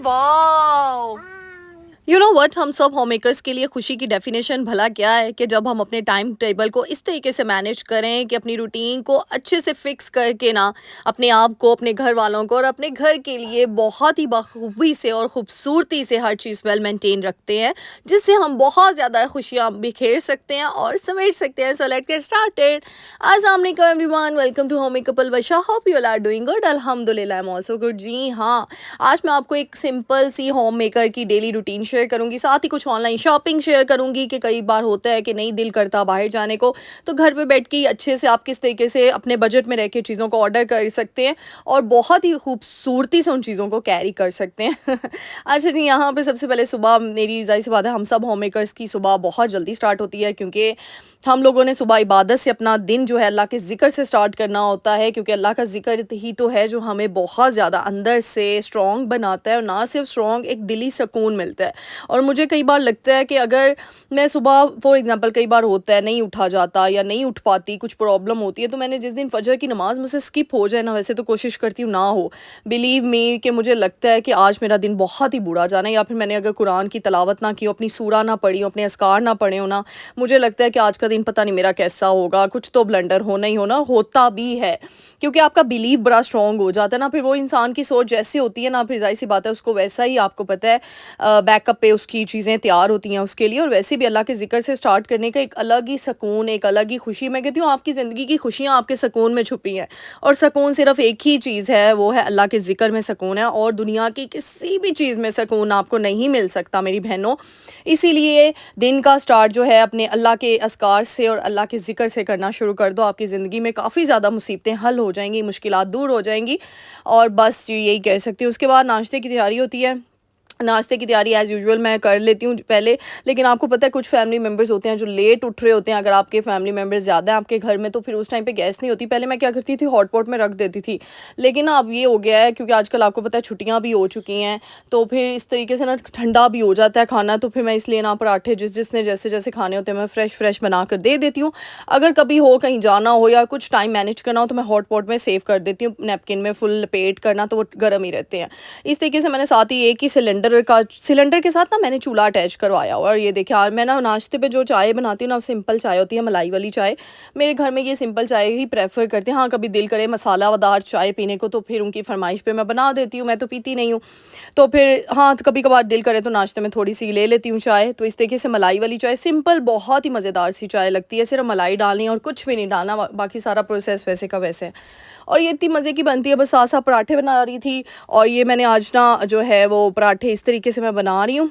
Wow! You know what, हम सब home makers के लिए खुशी की डेफिनेशन भला क्या है कि जब हम अपने टाइम टेबल को इस तरीके से मैनेज करें कि अपनी रूटीन को अच्छे से फिक्स करके ना अपने आप को, अपने घर वालों को और अपने घर के लिए बहुत ही बखूबी से और खूबसूरती से हर चीज़ वेल मेंटेन रखते हैं, जिससे हम बहुत ज़्यादा खुशियाँ बिखेर सकते हैं और समेट सकते हैं। So let's get started. अस्सलाम वालेकुम everyone, welcome to home makeup Basha. Hope you all are doing good. अल्हम्दुलिल्लाह, आई एम आल्सो गुड। जी हाँ, आज मैं आपको एक सिंपल सी होम मेकर की डेली रूटीन शेयर करूंगी, साथ ही कुछ ऑनलाइन शॉपिंग शेयर करूंगी कि कई बार होता है कि नहीं दिल करता बाहर जाने को, तो घर पे बैठ के ही अच्छे से आप किस तरीके से अपने बजट में रह के चीज़ों को ऑर्डर कर सकते हैं और बहुत ही खूबसूरती से उन चीज़ों को कैरी कर सकते हैं। अच्छा जी, यहाँ पे सबसे पहले सुबह मेरी ज़ाहिर सी बात है, हम सब होम मेकर्स की सुबह बहुत जल्दी स्टार्ट होती है, क्योंकि हम लोगों ने सुबह इबादत से अपना दिन जो है अल्लाह के ज़िक्र से स्टार्ट करना होता है, क्योंकि अल्लाह का ज़िक्र ही तो है जो हमें बहुत ज़्यादा अंदर से स्ट्रॉन्ग बनाता है, और ना सिर्फ स्ट्रॉन्ग, एक दिली सुकून मिलता है। और मुझे कई बार लगता है कि अगर मैं सुबह फॉर एग्जांपल, कई बार होता है नहीं उठा जाता या नहीं उठ पाती, कुछ प्रॉब्लम होती है, तो मैंने जिस दिन फजर की नमाज़ मुझसे स्किप हो जाए ना, वैसे तो कोशिश करती हूँ ना हो, बिलीव मी कि मुझे लगता है कि आज मेरा दिन बहुत ही बुरा जाना है, या फिर मैंने अगर कुरान की तलावत ना की हो, अपनी सूरा ना पढ़ी हो, अपने अस्कार ना पढ़े हो ना, मुझे लगता है कि आज का दिन पता नहीं मेरा कैसा होगा, कुछ तो ब्लंडर होना ही होना, होता भी है, क्योंकि आपका बिलीव बड़ा स्ट्रॉन्ग हो जाता है ना, फिर वो इंसान की सोच जैसी होती है ना, फिर ज़ाहिर सी बात है उसको वैसा ही, आपको पता है, बैकअप पे उसकी चीज़ें तैयार होती हैं उसके लिए। और वैसे भी अल्लाह के ज़िक्र से स्टार्ट करने का एक अलग ही सुकून, एक अलग ही खुशी, मैं कहती हूँ आपकी ज़िंदगी की खुशियाँ आपके सुकून में छुपी हैं, और सुकून सिर्फ एक ही चीज़ है, वो है अल्लाह के ज़िक्र में सुकून है, और दुनिया की किसी भी चीज़ में सुकून आपको नहीं मिल सकता मेरी बहनों। इसीलिए दिन का स्टार्ट जो है अपने अल्लाह के अस्कार से और अल्लाह के ज़िक्र से करना शुरू कर दो, आपकी ज़िंदगी में काफ़ी ज़्यादा मुसीबतें हल हो जाएंगी, मुश्किलात दूर हो जाएंगी, और बस यही कह सकती हूँ। उसके बाद नाश्ते की तैयारी होती है। नाश्ते की तैयारी एज़ यूजुअल मैं कर लेती हूँ पहले, लेकिन आपको पता है कुछ फैमिली मेम्बर्स होते हैं जो लेट उठ रहे होते हैं, अगर आपके फैमिली मेम्बर्स ज़्यादा हैं आपके घर में, तो फिर उस टाइम पे गैस नहीं होती। पहले मैं क्या करती थी, हॉट पॉट में रख देती थी, लेकिन ना अब ये हो गया है, क्योंकि आजकल आपको पता है छुट्टियाँ भी हो चुकी हैं, तो फिर इस तरीके से ना ठंडा भी हो जाता है खाना, तो फिर मैं इसलिए ना पराठे जिसने जैसे जैसे खाने होते हैं मैं फ़्रेश बना कर दे देती हूँ। अगर कभी हो कहीं जाना हो या कुछ टाइम मैनेज करना हो, तो मैं हॉट पॉट में सेव कर देती हूँ, नैपकिन में फुल लपेट करना, तो वो गर्म ही रहते हैं। इस तरीके से मैंने साथ ही एक ही सिलेंडर के साथ ना मैंने चूल्हा अटैच करवाया हुआ। और ये देखिए, आज मैं ना नाश्ते पे जो चाय बनाती हूँ ना, सिंपल चाय होती है, मलाई वाली चाय। मेरे घर में ये सिंपल चाय ही प्रेफर करते हैं। हाँ, कभी दिल करे मसालादार चाय पीने को, तो फिर उनकी फरमाइश पे मैं बना देती हूँ, मैं तो पीती नहीं हूँ। तो फिर हाँ, तो कभी कभार दिल करे तो नाश्ते में थोड़ी सी ले लेती हूँ चाय। तो इस तरीके से मलाई वाली चाय सिंपल, बहुत ही मज़ेदार सी चाय लगती है, सिर्फ मलाई डालनी और कुछ भी नहीं डालना, बाकी सारा प्रोसेस वैसे का वैसे है। और ये इतनी मज़े की बनती है। बस साथ साथ पराठे बना रही थी, और ये मैंने आज ना जो है वो पराठे इस तरीके से मैं बना रही हूँ।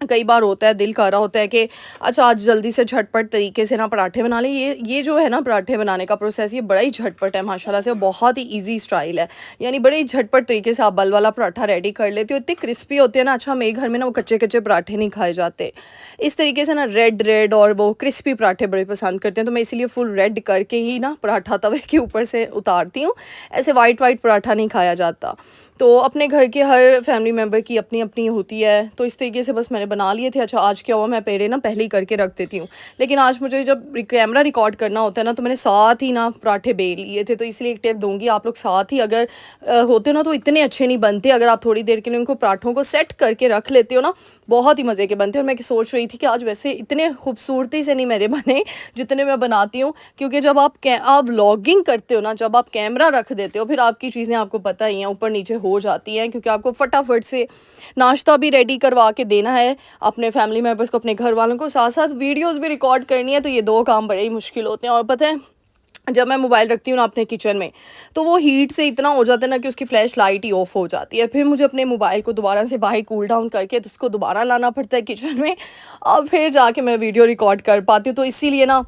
कई बार होता है दिल कर रहा होता है कि अच्छा आज जल्दी से झटपट तरीके से ना पराठे बना लें। ये जो है ना पराठे बनाने का प्रोसेस, ये बड़ा ही झटपट है माशाल्लाह से, बहुत ही इजी स्टाइल है, यानी बड़े ही झटपट तरीके से आप बल वाला पराठा रेडी कर लेते हो, इतने क्रिस्पी होते हैं ना। अच्छा, मेरे घर में ना वो कच्चे कच्चे पराठे नहीं खाए जाते, इस तरीके से ना रेड और वो क्रिस्पी पराठे बड़े पसंद करते हैं, तो मैं इसीलिए फुल रेड करके ही ना पराठा तवे के ऊपर से उतारती हूँ। ऐसे वाइट पराठा नहीं खाया जाता। तो अपने घर के हर फैमिली मेम्बर की अपनी अपनी होती है, तो इस तरीके से बस मैंने बना लिए थे। अच्छा, आज क्या हुआ, मैं पहले ही करके रख देती हूँ, लेकिन आज मुझे जब कैमरा रिकॉर्ड करना होता है ना, तो मैंने साथ ही ना पराठे बेल लिए थे। तो इसलिए एक टिप दूंगी, आप लोग साथ ही अगर होते हो ना, तो इतने अच्छे नहीं बनते। अगर आप थोड़ी देर के लिए उनको पराठों को सेट करके रख लेते हो ना, बहुत ही मज़े के बनते हैं। और मैं सोच रही थी कि आज वैसे इतने खूबसूरती से नहीं मेरे बने जितने मैं बनाती हूँ, क्योंकि जब आप व्लॉगिंग करते हो ना, जब आप कैमरा रख देते हो, फिर आपकी चीज़ें आपको पता ही हैं ऊपर नीचे हो जाती हैं, क्योंकि आपको फटाफट से नाश्ता भी रेडी करवा के देना है अपने फैमिली मेम्बर्स को, अपने घर वालों को, साथ साथ वीडियोस भी रिकॉर्ड करनी है। तो ये दो काम बड़े ही मुश्किल होते हैं। और पता है, जब मैं मोबाइल रखती हूँ ना अपने किचन में, तो वो हीट से इतना हो जाता है ना कि उसकी फ्लैश लाइट ही ऑफ हो जाती है। फिर मुझे अपने मोबाइल को दोबारा से बाहर कूल डाउन करके तो उसको दोबारा लाना पड़ता है किचन में, और फिर जाके मैं वीडियो रिकॉर्ड कर पाती हूँ। तो इसीलिए ना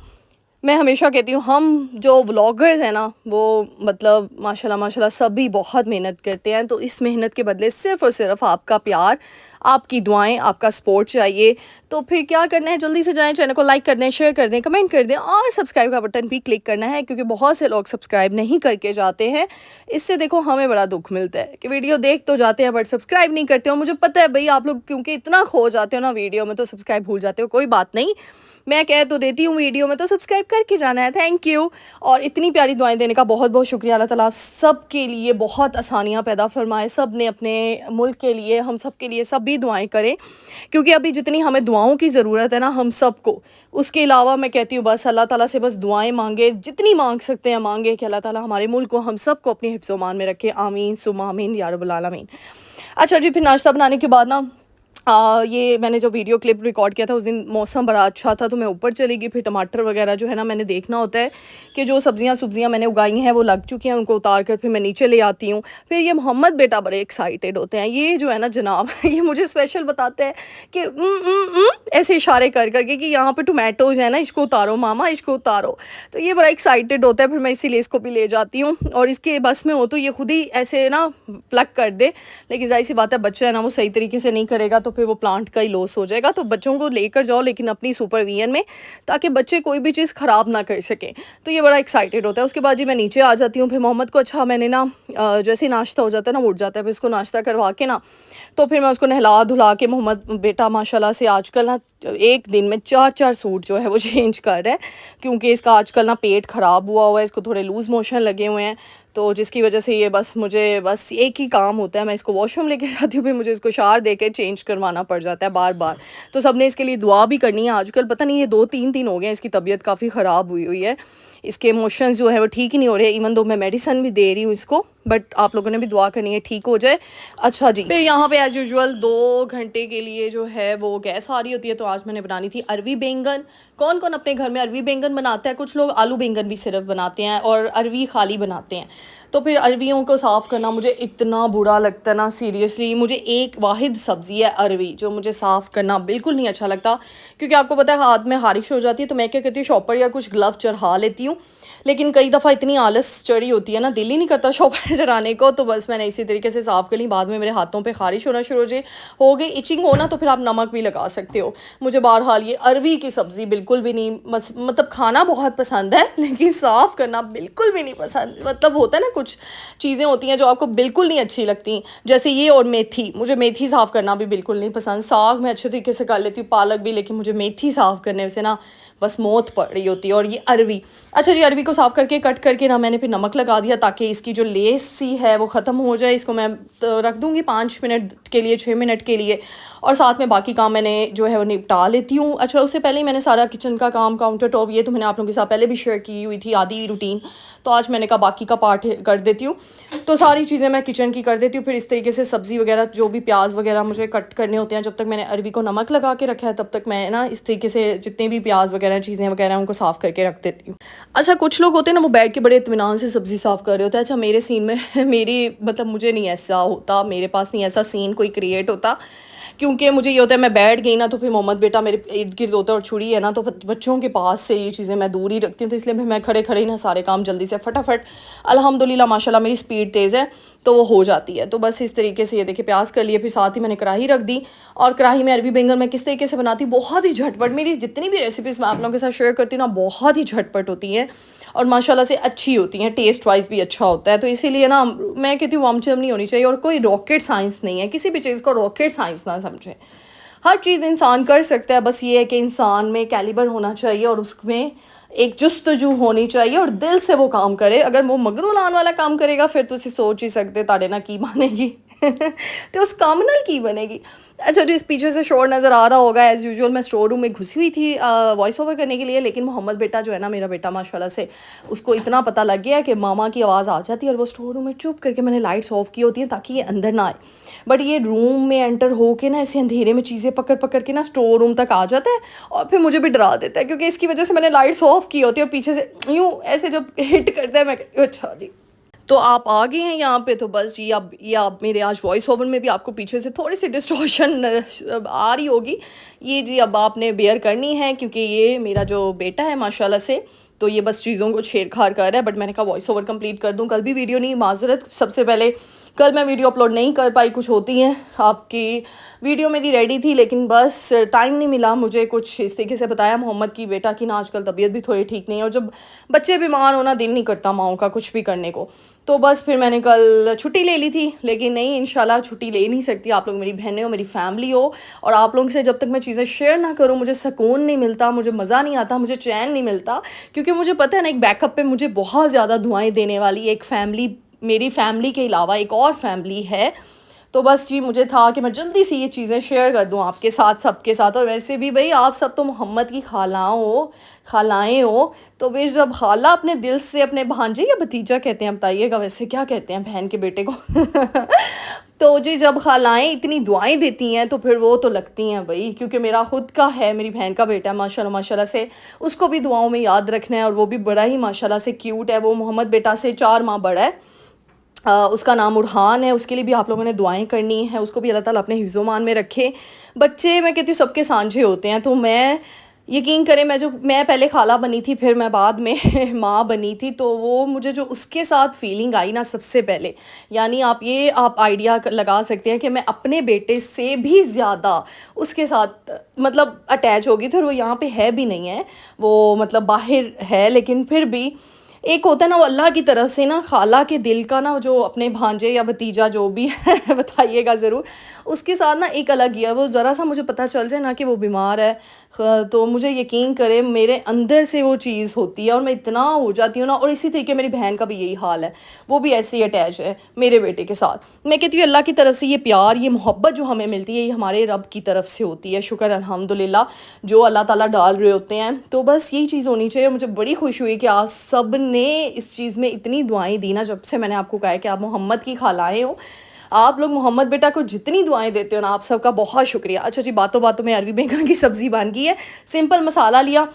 मैं हमेशा कहती हूँ, हम जो व्लॉगर्स हैं ना, वो मतलब माशाल्लाह सभी बहुत मेहनत करते हैं। तो इस मेहनत के बदले सिर्फ़ और सिर्फ आपका प्यार, आपकी दुआएं, आपका सपोर्ट चाहिए। तो फिर क्या करना है, जल्दी से जाएं, चैनल को लाइक कर दें, शेयर कर दें, कमेंट कर दें, और सब्सक्राइब का बटन भी क्लिक करना है, क्योंकि बहुत से लोग सब्सक्राइब नहीं करके जाते हैं। इससे देखो हमें बड़ा दुख मिलता है कि वीडियो देख तो जाते हैं बट सब्सक्राइब नहीं करते हो। मुझे पता है भाई, आप लोग क्योंकि इतना खो जाते हो ना वीडियो में, तो सब्सक्राइब भूल जाते हो। कोई बात नहीं, मैं कह तो देती हूँ वीडियो में, तो सब्सक्राइब करके जाना है। Thank you. और इतनी प्यारी दुआएं देने का बहुत बहुत शुक्रिया। अल्लाह ताला आप सब के लिए बहुत आसानियाँ पैदा फरमाए, सब ने अपने मुल्क के लिए, हम सब के लिए सभी दुआएं करें, क्योंकि अभी जितनी हमें दुआओं की ज़रूरत है ना हम सबको, उसके अलावा मैं कहती हूँ बस अल्लाह ताला से बस दुआएं मांगे, जितनी मांग सकते हैं मांगे, कि अल्लाह ताला हमारे मुल्क को, हम सब को अपनी हिफ्ज़ मान में रखे। आमीन सुम्मा आमीन या रब्बल आलमीन। अच्छा जी, फिर नाश्ता बनाने के बाद ना ये मैंने जो वीडियो क्लिप रिकॉर्ड किया था उस दिन मौसम बड़ा अच्छा था, तो मैं ऊपर चली गई। फिर टमाटर वगैरह जो है ना, मैंने देखना होता है कि जो सब्जियां मैंने उगाई हैं वो लग चुकी हैं, उनको उतार कर फिर मैं नीचे ले आती हूँ। फिर ये मोहम्मद बेटा बड़े एक्साइटेड होते हैं, ये जो है ना जनाब ये मुझे स्पेशल बताते हैं कि ऐसे इशारे कर करके कि यहाँ पे टोमेटोज़ है ना, इसको उतारो मामा, इसको उतारो। तो ये बड़ा एक्साइटेड होता है, फिर मैं इसीलिए इसको भी ले जाती हूँ। और इसके बस में हो तो ये खुद ही ऐसे ना प्लग कर दे, लेकिन जाहिर सी बात है बच्चा है ना, वो सही तरीके से नहीं करेगा तो फिर वो प्लांट का ही लॉस हो जाएगा। तो बच्चों को लेकर जाओ, लेकिन अपनी सुपरविजन में, ताकि बच्चे कोई भी चीज़ ख़राब ना कर सकें। तो ये बड़ा एक्साइटेड होता है। उसके बाद जी मैं नीचे आ जाती हूँ। फिर मोहम्मद को अच्छा मैंने ना जैसे ही नाश्ता हो जाता है ना, वो उठ जाता है, फिर उसको नाश्ता करवा के ना, तो फिर मैं उसको नहला धुला के, मोहम्मद बेटा माशाल्लाह से आजकल ना एक दिन में 4-4 सूट जो है वो चेंज कर रहा है, क्योंकि इसका आजकल ना पेट ख़राब हुआ है, इसको थोड़े लूज़ मोशन लगे हुए हैं, तो जिसकी वजह से ये मुझे बस एक ही काम होता है, मैं इसको वॉशरूम लेके जाती हूँ, फिर मुझे इसको शावर दे के चेंज करवाना पड़ जाता है बार बार। तो सब ने इसके लिए दुआ भी करनी है। आजकल पता नहीं ये 2-3 दिन हो गए हैं इसकी तबीयत काफ़ी ख़राब हुई है, इसके इमोशंस जो है वो ठीक ही नहीं हो रहे, इवन दो मैं मेडिसिन भी दे रही हूँ इसको, बट आप लोगों ने भी दुआ करनी है ठीक हो जाए। अच्छा जी, फिर यहाँ पे एज़ यूजुअल 2 घंटे के लिए जो है वो गैस आ रही होती है, तो आज मैंने बनानी थी अरवी बैंगन। कौन कौन अपने घर में अरवी बैंगन बनाता है? कुछ लोग आलू बैंगन भी सिर्फ बनाते हैं और अरवी खाली बनाते हैं। तो फिर अरवियों को साफ़ करना मुझे इतना बुरा लगता है ना, सीरियसली। मुझे एक वाहिद सब्ज़ी है अरवी, जो मुझे साफ़ करना बिल्कुल नहीं अच्छा लगता, क्योंकि आपको पता है हाथ में खारिश हो जाती है। तो मैं क्या करती हूँ, शॉपर या कुछ ग्लव चढ़ा लेती हूँ, लेकिन कई दफ़ा इतनी आलस चढ़ी होती है ना, दिल ही नहीं करता शॉपर चढ़ाने को, तो बस मैंने इसी तरीके से साफ़ कर ली। बाद में मेरे हाथों पे खारिश होना शुरू हो गई, इचिंग होना, तो फिर आप नमक भी लगा सकते हो। मुझे बहरहाल ये अरवी की सब्ज़ी बिल्कुल भी नहीं, मतलब खाना बहुत पसंद है, लेकिन साफ़ करना बिल्कुल भी नहीं पसंद। मतलब होता है ना, कुछ चीज़ें होती हैं जो आपको बिल्कुल नहीं अच्छी लगती, जैसे ये। और मेथी, मुझे मेथी साफ़ करना भी बिल्कुल नहीं पसंद। साग मैं अच्छे तरीके से कर लेती हूँ, पालक भी, लेकिन मुझे मेथी साफ़ करने से ना बस मौत पड़ रही होती है। और ये अरवी, अच्छा जी, अरवी को साफ़ करके कट करके ना मैंने फिर नमक लगा दिया, ताकि इसकी जो लेस सी है वो ख़त्म हो जाए। इसको मैं तो रख दूँगी 5 मिनट के लिए, 6 मिनट के लिए, और साथ में बाकी काम मैंने जो है वो निपटा लेती हूँ। अच्छा, उससे पहले ही मैंने सारा किचन का काम, काउंटर टॉप, ये तो मैंने आप लोगों के साथ पहले भी शेयर की हुई थी आधी रूटीन, तो आज मैंने कहा बाकी का पार्ट कर देती हूँ। तो सारी चीज़ें मैं किचन की कर देती हूँ। फिर इस तरीके से सब्ज़ी वगैरह, जो भी प्याज वगैरह मुझे कट करने होते हैं, जब तक मैंने अरवी को नमक लगा के रखा है, तब तक मैं ना इस तरीके से जितने भी प्याज वगैरह, चीज़ें वगैरह, उनको साफ़ करके रख देती हूँ। अच्छा, कुछ लोग होते हैं ना, वो बैठ के बड़े इत्मीनान से सब्ज़ी साफ़ कर रहे होते हैं। अच्छा, मेरे सीन में मेरी मतलब मुझे नहीं ऐसा होता, मेरे पास नहीं ऐसा सीन कोई क्रिएट होता, क्योंकि मुझे ये होता है मैं बैठ गई ना, तो फिर मोहम्मद बेटा मेरे इर्द गिर्द होता है, और छुरी है ना, तो बच्चों के पास से ये चीज़ें मैं दूर ही रखती हूँ। तो इसलिए मैं खड़े खड़े ही ना सारे काम जल्दी से फटाफट, अल्हम्दुलिल्लाह माशाल्लाह मेरी स्पीड तेज़ है, तो वो हो जाती है। तो बस इस तरीके से ये देखिए प्याज कर लिए, फिर साथ ही मैंने कढ़ाई रख दी। और कढ़ाई में अरवी बैंगन मैं किस तरीके से बनाती हूँ, बहुत ही झटपट। मेरी जितनी भी रेसिपीज़ मैं आप लोगों के साथ शेयर करती हूँ ना, बहुत ही झटपट होती हैं और माशाल्लाह से अच्छी होती हैं, टेस्ट वाइज भी अच्छा होता है। तो इसीलिए ना मैं कहती हूँ वामचम नहीं होनी चाहिए, और कोई रॉकेट साइंस नहीं है, किसी भी चीज़ को रॉकेट साइंस ना समझें। हर चीज़ इंसान कर सकता है, बस ये है कि इंसान में कैलिबर होना चाहिए, और उसमें एक जुस्तजू होनी चाहिए, और दिल से वो काम करे। अगर वो मगरू लाने वाला काम करेगा, फिर तो उसे सोच ही सकते ताड़े ना की बनेगी तो उस कामनल की बनेगी। अच्छा जी, इस पीछे से शोर नज़र आ रहा होगा, एज़ यूजुअल मैं स्टोर रूम में घुसी हुई थी वॉइस ओवर करने के लिए, लेकिन मोहम्मद बेटा जो है ना, मेरा बेटा माशाल्लाह से, उसको इतना पता लग गया कि मामा की आवाज़ आ जाती है, और वो स्टोर रूम में चुप करके, मैंने लाइट्स ऑफ की होती हैं ताकि ये अंदर ना आए, बट ये रूम में एंटर हो के ना, ऐसे अंधेरे में चीज़ें पकड़ पकड़ के ना स्टोर रूम तक आ जाता है, और फिर मुझे भी डरा देता है, क्योंकि इसकी वजह से मैंने लाइट्स ऑफ की होती है, और पीछे से यूँ ऐसे जब हिट करता है, मैं कहती हूँ अच्छा जी। तो आप आ गए हैं यहाँ पे, तो बस जी, अब ये आप मेरे आज वॉइस ओवर में भी आपको पीछे से थोड़ी सी डिस्टॉर्शन आ रही होगी, ये जी अब आपने बेयर करनी है, क्योंकि ये मेरा जो बेटा है माशाल्लाह से, तो ये बस चीज़ों को छेड़छाड़ कर रहा है। बट मैंने कहा वॉइस ओवर कंप्लीट कर दूँ, कल भी वीडियो नहीं, माजरत सबसे पहले, कल मैं वीडियो अपलोड नहीं कर पाई, कुछ होती हैं आपकी वीडियो मेरी रेडी थी लेकिन बस टाइम नहीं मिला मुझे। कुछ इस तरीके से बताया मोहम्मद की बेटा की ना आजकल तबीयत भी थोड़ी ठीक नहीं है, और जब बच्चे बीमार होना दिल नहीं करता माओं का कुछ भी करने को। तो बस फिर मैंने कल छुट्टी ले ली थी, लेकिन नहीं, इंशाल्लाह छुट्टी ले नहीं सकती। आप लोग मेरी बहनें हो, मेरी फैमिली हो, और आप लोगों से जब तक मैं चीज़ें शेयर ना करूँ मुझे सुकून नहीं मिलता, मुझे मज़ा नहीं आता, मुझे चैन नहीं मिलता। क्योंकि मुझे पता है ना, एक बैकअप पे मुझे बहुत ज़्यादा दुआएं देने वाली एक फैमिली, मेरी फैमिली के अलावा एक और फैमिली है। तो बस जी मुझे था कि मैं जल्दी से ये चीज़ें शेयर कर दूं आपके साथ, सबके साथ। और वैसे भी भाई आप सब तो मोहम्मद की खालाएँ हो, तो भाई जब खाला अपने दिल से अपने भांजे या भतीजा कहते हैं, बताइएगा वैसे क्या कहते हैं बहन के बेटे को तो जी जब खालाएँ इतनी दुआएं देती हैं तो फिर वो तो लगती हैं भाई, क्योंकि मेरा खुद का है, मेरी बहन का बेटा है माशाल्लाह माशाल्लाह से, उसको भी दुआओं में याद रखना है। और वो भी बड़ा ही माशाल्लाह से क्यूट है, वो मोहम्मद बेटा से 4 माह बड़ा है। उसका नाम उरहान है, उसके लिए भी आप लोगों ने दुआएं करनी है, उसको भी अल्लाह ताला अपने हिफ्ज़-ओ-मान में रखे। बच्चे मैं कहती हूँ सबके साँझे होते हैं, तो मैं यकीन करें, मैं पहले खाला बनी थी, फिर मैं बाद में माँ बनी थी, तो वो मुझे जो उसके साथ फीलिंग आई ना सबसे पहले, यानी आप आइडिया लगा सकते हैं कि मैं अपने बेटे से भी ज़्यादा उसके साथ मतलब अटैच हो गई थी। और वो यहाँ पे है भी नहीं है, वो मतलब बाहर है, लेकिन फिर भी एक होता है ना वो अल्लाह की तरफ से ना खाला के दिल का ना, जो अपने भांजे या भतीजा जो भी है बताइएगा ज़रूर, उसके साथ ना एक अलग ही है। वो ज़रा सा मुझे पता चल जाए ना कि वो बीमार है, तो मुझे यकीन करें मेरे अंदर से वो चीज़ होती है और मैं इतना हो जाती हूँ ना। और इसी तरीके मेरी बहन का भी यही हाल है, वो भी ऐसे ही अटैच है मेरे बेटे के साथ। मैं कहती हूँ अल्लाह की तरफ से ये प्यार, ये मोहब्बत जो हमें मिलती है, ये हमारे रब की तरफ से होती है। शुक्र अल्हम्दुलिल्लाह जो अल्लाह ताला डाल रहे होते हैं। तो बस यही चीज़ होनी चाहिए। मुझे बड़ी खुशी हुई कि आप सब ने इस चीज़ में इतनी दुआएं दी ना, जब से मैंने आपको कहा है कि आप मोहम्मद की खालाएँ हो। आप लोग मोहम्मद बेटा को जितनी दुआएं देते हो ना, आप सबका बहुत शुक्रिया। अच्छा जी, बातों बातों में अरबी बैंगन की सब्ज़ी बन गई है। सिंपल मसाला लिया,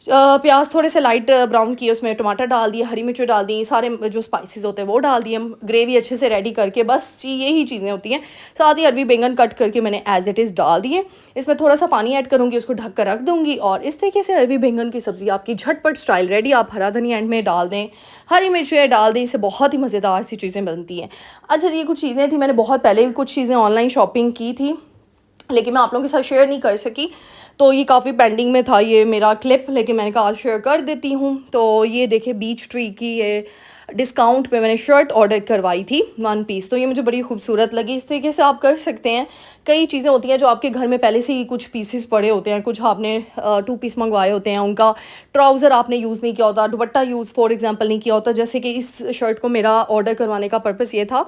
प्याज थोड़े से लाइट ब्राउन किए, उसमें टमाटर डाल दिए, हरी मिर्च डाल दी, सारे जो स्पाइसेस होते हैं वो डाल दिए, ग्रेवी अच्छे से रेडी करके, बस जी यही चीज़ें होती हैं। साथ ही अरबी बैंगन कट करके मैंने एज इट इज़ डाल दिए। इसमें थोड़ा सा पानी ऐड करूँगी, उसको ढक कर रख दूँगी, और इस तरीके से अरबी बैंगन की सब्ज़ी आपकी झटपट स्टाइल रेडी। आप हरा धनिया एंड में डाल दें, हरी मिर्चें डाल दें, इससे बहुत ही मज़ेदार सी चीज़ें बनती हैं। अच्छा, ये कुछ चीज़ें थी, मैंने बहुत पहले भी कुछ चीज़ें ऑनलाइन शॉपिंग की थी, लेकिन मैं आप लोगों के साथ शेयर नहीं कर सकी। तो ये काफ़ी पेंडिंग में था ये मेरा क्लिप, लेकिन मैंने कहा आज शेयर कर देती हूँ। तो ये देखिए बीच ट्री की ये डिस्काउंट पे मैंने शर्ट ऑर्डर करवाई थी 1 पीस, तो ये मुझे बड़ी खूबसूरत लगी। इस तरीके से आप कर सकते हैं। कई चीज़ें होती हैं जो आपके घर में पहले से ही कुछ पीसेस पड़े होते हैं, कुछ आपने 2 पीस मंगवाए होते हैं, उनका ट्राउज़र आपने यूज़ नहीं किया होता, दुपट्टा यूज़ फॉर एग्जांपल नहीं किया होता। जैसे कि इस शर्ट को मेरा ऑर्डर करवाने का पर्पस ये था,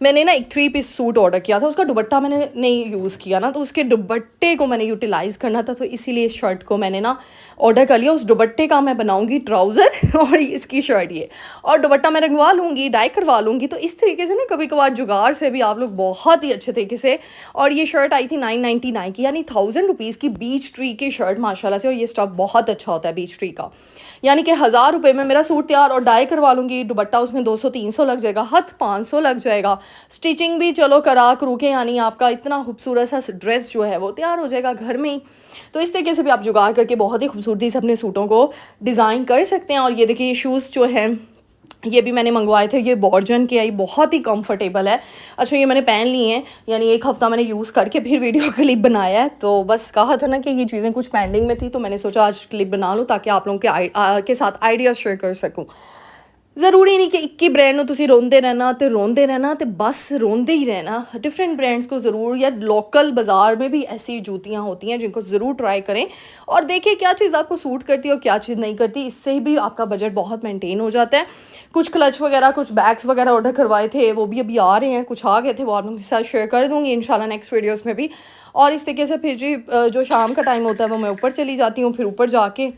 मैंने ना एक 3 पीस सूट ऑर्डर किया था, उसका दुपट्टा मैंने नहीं यूज़ किया ना, तो उसके दुपट्टे को मैंने यूटिलाइज़ करना था, तो इसीलिए इस शर्ट को मैंने ना ऑर्डर कर लिया। उस दुपट्टे का मैं बनाऊंगी ट्राउज़र और इसकी शर्ट ये, और दुपट्टा मैं रंगवा लूँगी, डाई करवा लूँगी। तो इस तरीके से ना कभी कभार जुगाड़ से भी आप लोग बहुत ही अच्छे तरीके से। और ये शर्ट आई थी 999 की, यानी 1000 रुपीज़ की बीच ट्री की शर्ट माशाल्लाह से। और ये स्टॉक बहुत अच्छा होता है बीच ट्री का, यानी कि 1000 रुपये में मेरा सूट तैयार, और डाई करवा लूँगी, दुपट्टा उसमें 200-300 लग जाएगा, हद 500 लग जाएगा, स्टिचिंग भी चलो करा करू के, यानी आपका इतना खूबसूरत सा ड्रेस जो है वो तैयार हो जाएगा घर में ही। तो इस तरीके से भी आप जुगाड़ करके बहुत ही खूबसूरती से अपने सूटों को डिज़ाइन कर सकते हैं। और ये देखिए शूज़ जो हैं ये भी मैंने मंगवाए थे, ये बॉर्जन के आई, बहुत ही कंफर्टेबल है। अच्छा, ये मैंने पहन लिए हैं, यानी 1 हफ़्ता मैंने यूज़ करके फिर वीडियो क्लिप बनाया है। तो बस कहा था ना कि ये चीज़ें कुछ पेंडिंग में थी, तो मैंने सोचा आज क्लिप बना लूँ ताकि आप लोगों के साथ आइडियाज़ शेयर कर सकूँ। ज़रूरी नहीं कि एक ही ब्रांड ਨੂੰ ਤੁਸੀਂ ਰੋਂਦੇ रहना तो बस रोंदे ही रहना। डिफरेंट ब्रांड्स को ज़रूर, या लोकल बाज़ार में भी ऐसी जूतियाँ होती हैं जिनको ज़रूर ट्राई करें और देखें क्या चीज़ आपको सूट करती है और क्या चीज़ नहीं करती। इससे ही भी आपका बजट बहुत मेंटेन हो जाता है। कुछ क्लच वगैरह, कुछ बैग्स वगैरह ऑर्डर करवाए थे, वो भी अभी आ रहे हैं, कुछ आ गए थे, वो आप लोगों के साथ शेयर कर दूँगी इंशाल्लाह नेक्स्ट वीडियोज़ में भी। और इस तरीके से फिर जी जो शाम का टाइम होता है वो मैं ऊपर चली जाती हूँ, फिर ऊपर जाके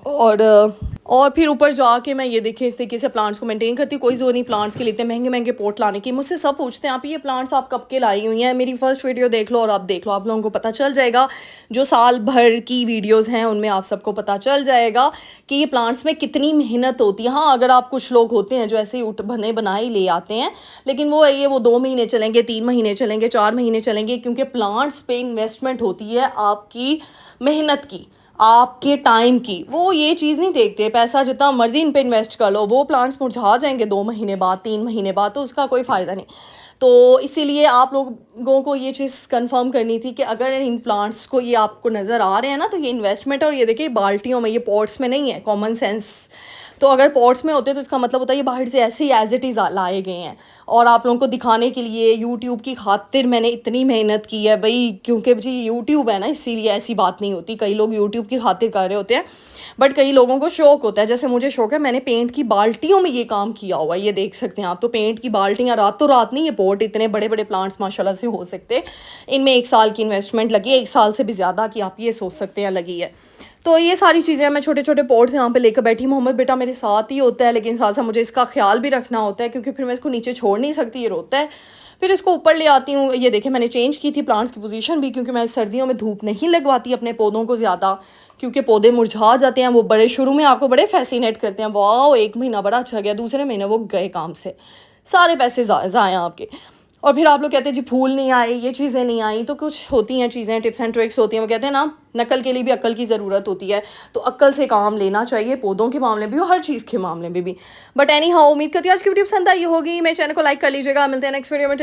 और फिर ऊपर जाके मैं ये देखिए इस तरीके से प्लांट्स को मेंटेन करती हूँ। कोई ज़रूरत नहीं प्लांट्स के लिए महंगे महंगे पोट लाने की। मुझसे सब पूछते हैं आप ये प्लांट्स आप कब के लाई हुई हैं। मेरी फर्स्ट वीडियो देख लो और आप देख लो, आप लोगों को पता चल जाएगा। जो साल भर की वीडियोज़ हैं उनमें आप सबको पता चल जाएगा कि ये प्लांट्स में कितनी मेहनत होती है। हाँ, अगर आप कुछ लोग होते हैं जो ऐसे ही उठ बने बनाए ले आते हैं, लेकिन वो है ये वो 2 महीने चलेंगे, 3 महीने चलेंगे, 4 महीने चलेंगे, क्योंकि प्लांट्स पे इन्वेस्टमेंट होती है आपकी मेहनत की। आपके टाइम की, वो ये चीज़ नहीं देखते, पैसा जितना मर्ज़ी इन पे इन्वेस्ट कर लो, वो प्लांट्स मुरझा जाएँगे 2 महीने बाद, 3 महीने बाद, तो उसका कोई फ़ायदा नहीं। तो इसीलिए आप लोगों को ये चीज़ कन्फर्म करनी थी कि अगर इन प्लांट्स को ये आपको नज़र आ रहे हैं ना, तो ये इन्वेस्टमेंट है, और ये देखिए बाल्टियों में, ये पॉट्स में नहीं है, कॉमन सेंस। तो अगर पॉट्स में होते तो इसका मतलब होता है ये बाहर से ऐसे ही एज़ इट इज़ लाए गए हैं, और आप लोगों को दिखाने के लिए, यूट्यूब की खातिर मैंने इतनी मेहनत की है भई, क्योंकि जी यूट्यूब है ना, इसीलिए ऐसी बात नहीं होती। कई लोग यूट्यूब की खातिर कर रहे होते हैं, बट कई लोगों को शौक होता है, जैसे मुझे शौक है, मैंने पेंट की बाल्टियों में ये काम किया हुआ है, ये देख सकते हैं आप। तो पेंट की बाल्टियाँ रातों रात नहीं, ये पॉट इतने बड़े बड़े प्लांट्स माशाल्लाह से हो सकते, इनमें 1 साल की इन्वेस्टमेंट लगी है, 1 साल से भी ज़्यादा की आप ये सोच सकते हैं लगी है। तो ये सारी चीज़ें मैं छोटे छोटे पॉट्स यहाँ पे लेकर बैठी। मोहम्मद बेटा मेरे साथ ही होता है, लेकिन साथ साथ मुझे इसका ख्याल भी रखना होता है, क्योंकि फिर मैं इसको नीचे छोड़ नहीं सकती, ये रोता है। फिर इसको ऊपर ले आती हूँ। ये देखिए मैंने चेंज की थी प्लांट्स की पोजीशन भी, क्योंकि मैं सर्दियों में धूप नहीं लगवाती अपने पौधों को ज़्यादा, क्योंकि पौधे मुरझा जाते हैं। वो बड़े शुरू में आपको बड़े फैसिनेट करते हैं, वाह 1 महीना बड़ा अच्छा गया, दूसरे महीने वो गए काम से, सारे पैसे ज़ाया आपके। और फिर आप लोग कहते हैं जी फूल नहीं आए, ये चीज़ें नहीं आई, तो कुछ होती हैं चीज़ें, टिप्स एंड ट्रिक्स होती हैं। वो कहते हैं ना, नकल के लिए भी अक्ल की ज़रूरत होती है, तो अक्ल से काम लेना चाहिए, पौधों के मामले में भी और हर चीज़ के मामले में भी। बट एनी हाउ, उम्मीद करती हूँ आज की वीडियो पसंद आई होगी। मेरे चैनल को लाइक कर लीजिएगा। मिलते हैं नेक्स्ट वीडियो में।